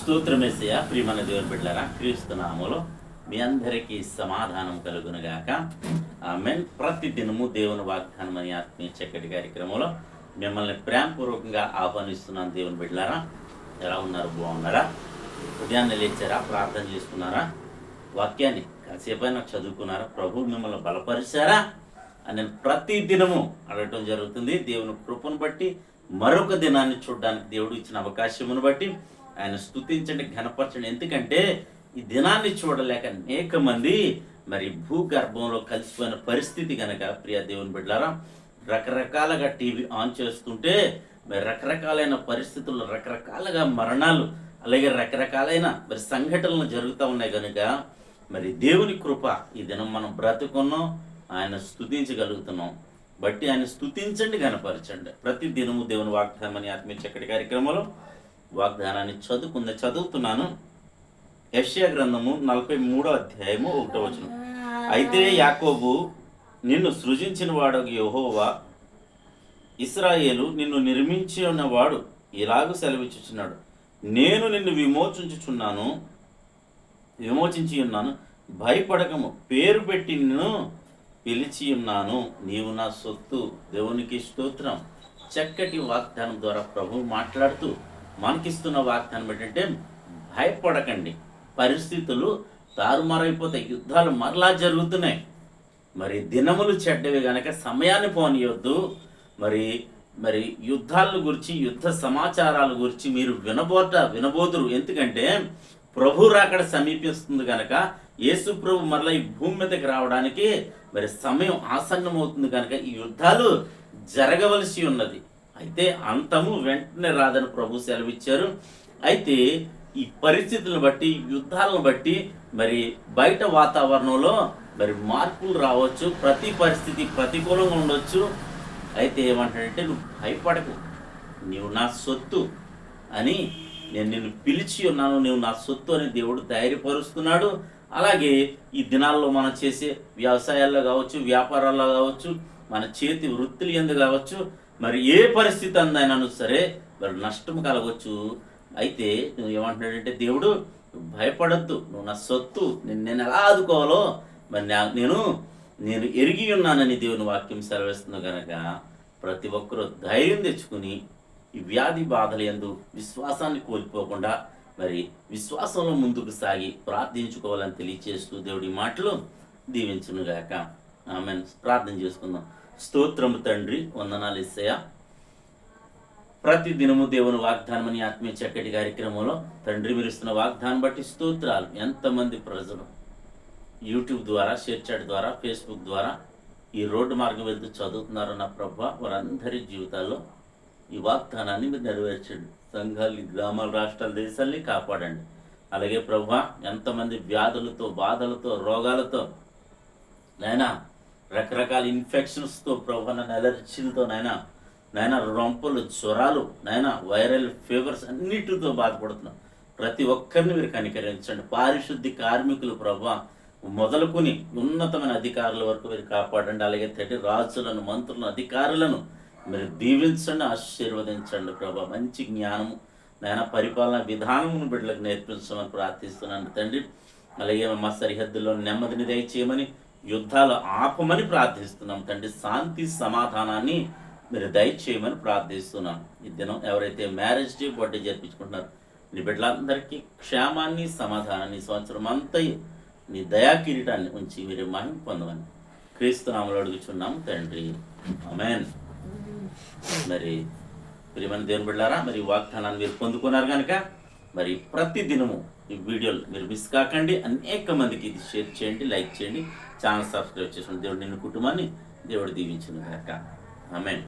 స్తోత్రమేసయ్య. ప్రియమైన దేవుని బిడ్డలారా, క్రీస్తు నామములో మీ అందరికీ సమాధానం కలుగునుగాక. ఆమేన్. ప్రతి దినము దేవుని వాగ్దానం అనే ఆత్మీయ చక్కటి కార్యక్రమంలో మిమ్మల్ని ప్రేమపూర్వకంగా ఆహ్వానిస్తున్నాను. దేవుని బిడ్డలారా, ఎలా ఉన్నారు? బాగున్నారా? ఉదయాన్నే లేచారా? ప్రార్థన చేసుకున్నారా? వాక్యాన్ని కాసేపైనా చదువుకున్నారా? ప్రభు మిమ్మల్ని బలపరిచారా అని నేను ప్రతి దినము అడగటం జరుగుతుంది. దేవుని కృపను బట్టి మరొక దినాన్ని చూడడానికి దేవుడు ఇచ్చిన అవకాశమును బట్టి ఆయన స్తుతించండి, ఘనపరచండి. ఎందుకంటే ఈ దినాన్ని చూడలేక అనేక మంది మరి భూగర్భంలో కలిసిపోయిన పరిస్థితి కనుక, ప్రియ దేవుని బిడ్డలారా, రకరకాలుగా టీవీ ఆన్ చేస్తుంటే మరి రకరకాలైన పరిస్థితుల్లో రకరకాలుగా మరణాలు, అలాగే రకరకాలైన మరి సంఘటనలు జరుగుతూ ఉన్నాయి కనుక మరి దేవుని కృప ఈ దినం మనం బ్రతుకున్నాం, ఆయన స్తుతించగలుగుతున్నాం. బట్టి ఆయన స్తుతించండి, ఘనపరచండి. ప్రతి దినము దేవుని వాగ్దానం అని ఆత్మీయ చక్కటి కార్యక్రమంలో వాగ్దానాన్ని చదువుతున్నాను. యెషయా గ్రంథము 43వ అధ్యాయము 1వ వచనం. అయితే యాకోబు, నిన్ను సృజించిన వాడు యెహోవా, ఇశ్రాయేలు నిన్ను నిర్మించి ఉన్నవాడు ఇలాగూ సెలవిచ్చుచున్నాడు, నేను నిన్ను విమోచించి ఉన్నాను, భయపడకము, పేరు పెట్టి నిన్ను పిలిచి ఉన్నాను, నీవు నా సొత్తు. దేవునికి స్తోత్రం. చక్కటి వాగ్దానం ద్వారా ప్రభువు మాట్లాడుతూ మనకిస్తున్న వాగ్దానం ఏంటంటే, భయపడకండి. పరిస్థితులు తారుమారైపోతాయి, యుద్ధాలు మరలా జరుగుతున్నాయి. మరి దినములు చెడ్డవి గనక సమయాన్ని పోనీయొద్దు. మరి యుద్ధాల గురించి, యుద్ధ సమాచారాల గురించి మీరు వినబోదురు. ఎందుకంటే ప్రభు రాకడ సమీపిస్తుంది కనుక, యేసు ప్రభు మరలా ఈ భూమి మీదకి రావడానికి మరి సమయం ఆసన్నమవుతుంది కనుక ఈ యుద్ధాలు జరగవలసి ఉన్నది. అయితే అంతము వెంటనే రాదని ప్రభు సెలవిచ్చారు. అయితే ఈ పరిస్థితులను బట్టి, యుద్ధాలను బట్టి మరి బయట వాతావరణంలో మరి మార్పులు రావచ్చు, ప్రతి పరిస్థితి ప్రతికూలంగా ఉండొచ్చు. అయితే ఏమంటాడంటే, నువ్వు భయపడకు, నీవు నా సొత్తు అని నేను నిన్ను పిలిచి ఉన్నాను, నీవు నా సొత్తు అని దేవుడు ధైర్యపరుస్తున్నాడు. అలాగే ఈ దినాల్లో మనం చేసే వ్యవసాయాల్లో కావచ్చు, వ్యాపారాల్లో కావచ్చు, మన చేతి వృత్తులు ఎందు కావచ్చు, మరి ఏ పరిస్థితి అందైనాను సరే మరి నష్టం కలగవచ్చు. అయితే నువ్వు ఏమంటున్నాడంటే, దేవుడు భయపడద్దు, నువ్వు నా సొత్తు, నేను ఎలా ఆదుకోవాలో మరి నేను ఎరిగి ఉన్నానని దేవుని వాక్యం సెలవిస్తుంది కనుక ప్రతి ఒక్కరూ ధైర్యం తెచ్చుకుని ఈ వ్యాధి బాధల యందు విశ్వాసాన్ని కోల్పోకుండా మరి విశ్వాసంలో ముందుకు సాగి ప్రార్థించుకోవాలని తెలియచేస్తూ దేవుడి మాటలు దీవించునుగాక. ఆమెన్. ప్రార్థన చేసుకుందాం. స్తోత్రము తండ్రి, వందనాలు యేసయ్య. ప్రతి దినము దేవుని వాగ్దానం అని ఆత్మీయ చక్కటి కార్యక్రమంలో తండ్రి మీరు ఇస్తున్న వాగ్దానం బట్టి స్తోత్రాలు. ఎంతమంది ప్రజలు యూట్యూబ్ ద్వారా, షేర్ చాట్ ద్వారా, ఫేస్బుక్ ద్వారా ఈ రోడ్డు మార్గం వెళ్తూ చదువుతున్నారు నా ప్రభువా, వారందరి జీవితాల్లో ఈ వాగ్దానాన్ని మీరు నెరవేర్చండి. సంఘాలు, గ్రామాలు, రాష్ట్రాల, దేశాల్ని కాపాడండి. అలాగే ప్రభువా, ఎంతమంది వ్యాధులతో, బాధలతో, రోగాలతో నాయనా, రకరకాల ఇన్ఫెక్షన్స్తో ప్రభువా, అలర్జీలతో నాయనా రొంపలు, జ్వరాలు, నాయనా వైరల్ ఫీవర్స్ అన్నిటితో బాధపడుతున్నాం. ప్రతి ఒక్కరిని మీరు కనికరించండి. పారిశుద్ధి కార్మికులు ప్రభువా మొదలుకొని ఉన్నతమైన అధికారుల వరకు మీరు కాపాడండి. అలాగే రాజులను, మంత్రులను, అధికారులను మీరు దీవించండి, ఆశీర్వదించండి ప్రభా. మంచి జ్ఞానము నాయన, పరిపాలన విధానమును బిడ్డలకు నేర్పించమని ప్రార్థిస్తున్నాను తండ్రి. అలాగే మా సరిహద్దుల్లో నెమ్మదిని దయచేయమని, యుద్ధాలు ఆపమని ప్రార్థిస్తున్నాం తండ్రి. శాంతి సమాధానాన్ని మీరు దయచేయమని ప్రార్థిస్తున్నాం. ఈ దినం ఎవరైతే మ్యారేజ్ డే, బర్త్డే జరిపించుకుంటున్నారో నీ బిడ్డలందరికీ క్షేమాన్ని, సమాధానాన్ని, సంవత్సరం అంతయు నీ దయా కిరీటాన్ని ఉంచి మీరు మహిమ పొందమని క్రీస్తు నామములో అడుగుచున్నాము తండ్రి. ఆమేన్. మరి ప్రియమైన దేవుని బిడ్డలారా, మరి వాగ్దానాన్ని మీరు పొందుకున్నారు కనుక మరి ప్రతి దినము ఈ వీడియోలు మీరు మిస్ కాకండి. అనేక మందికి ఇది షేర్ చేయండి, లైక్ చేయండి, ఛానల్ సబ్స్క్రైబ్ చేసుకోండి. దేవుడు నిన్ను, కుటుంబాన్ని దేవుడు దీవించును గాక. ఆమేన్.